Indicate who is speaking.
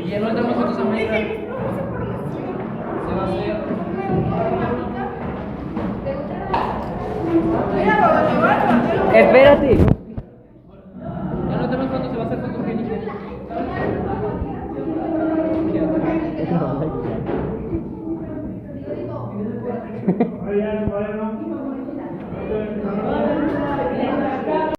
Speaker 1: Y en otra fotos a Minecraft se va a hacer.
Speaker 2: Espérate.
Speaker 1: Ya no tenemos fotos, se va a hacer fotogénica.
Speaker 3: Vaya, no.